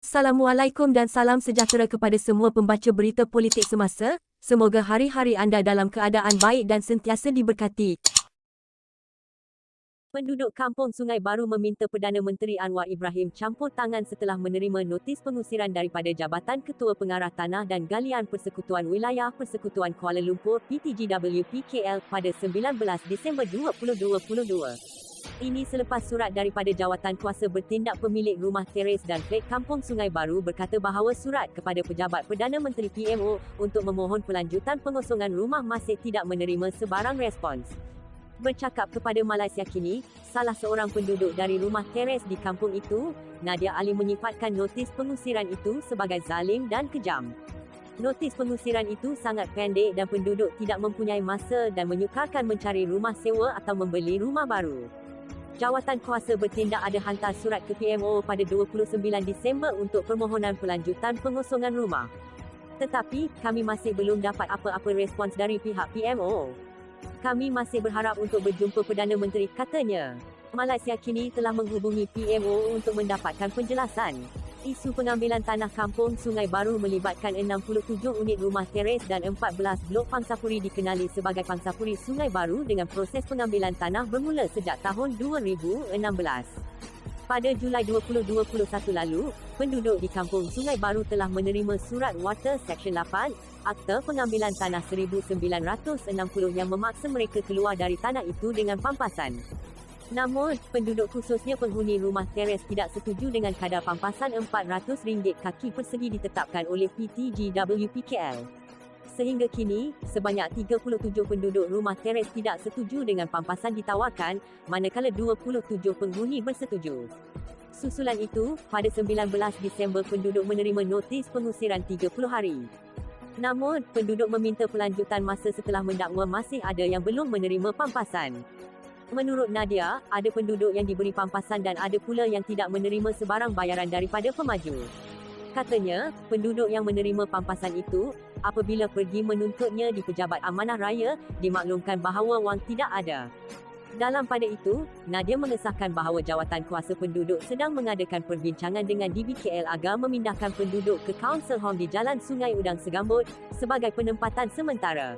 Assalamualaikum dan salam sejahtera kepada semua pembaca berita politik semasa. Semoga hari-hari anda dalam keadaan baik dan sentiasa diberkati. Penduduk Kampung Sungai Baru meminta Perdana Menteri Anwar Ibrahim campur tangan setelah menerima notis pengusiran daripada Jabatan Ketua Pengarah Tanah dan Galian Persekutuan Wilayah Persekutuan Kuala Lumpur PTGWPKL pada 19 Disember 2022. Ini selepas surat daripada Jawatankuasa Bertindak Pemilik Rumah Teres dan Flat Kampung Sungai Baru berkata bahawa surat kepada Pejabat Perdana Menteri PMO untuk memohon pelanjutan pengosongan rumah masih tidak menerima sebarang respons. Bercakap kepada Malaysia Kini, salah seorang penduduk dari rumah teres di kampung itu, Nadia Ali menyifatkan notis pengusiran itu sebagai zalim dan kejam. Notis pengusiran itu sangat pendek dan penduduk tidak mempunyai masa dan menyukarkan mencari rumah sewa atau membeli rumah baru. Jawatankuasa Bertindak ada hantar surat ke PMO pada 29 Disember untuk permohonan pelanjutan pengosongan rumah. Tetapi, kami masih belum dapat apa-apa respons dari pihak PMO. Kami masih berharap untuk berjumpa Perdana Menteri, katanya. Malaysia Kini telah menghubungi PMO untuk mendapatkan penjelasan. Isu pengambilan tanah Kampung Sungai Baru melibatkan 67 unit rumah teres dan 14 blok pangsapuri dikenali sebagai Pangsapuri Sungai Baru dengan proses pengambilan tanah bermula sejak tahun 2016. Pada Julai 2021 lalu, penduduk di Kampung Sungai Baru telah menerima surat Water Seksyen 8, Akta Pengambilan Tanah 1960 yang memaksa mereka keluar dari tanah itu dengan pampasan. Namun, penduduk khususnya penghuni rumah teres tidak setuju dengan kadar pampasan RM400 kaki persegi ditetapkan oleh PTGWPKL. Sehingga kini, sebanyak 37 penduduk rumah teres tidak setuju dengan pampasan ditawarkan, manakala 27 penghuni bersetuju. Susulan itu, pada 19 Disember penduduk menerima notis pengusiran 30 hari. Namun, penduduk meminta pelanjutan masa setelah mendakwa masih ada yang belum menerima pampasan. Menurut Nadia, ada penduduk yang diberi pampasan dan ada pula yang tidak menerima sebarang bayaran daripada pemaju. Katanya, penduduk yang menerima pampasan itu, apabila pergi menuntutnya di Pejabat Amanah Raya, dimaklumkan bahawa wang tidak ada. Dalam pada itu, Nadia mengesahkan bahawa Jawatankuasa Penduduk sedang mengadakan perbincangan dengan DBKL agar memindahkan penduduk ke Council Home di Jalan Sungai Udang Segambut sebagai penempatan sementara.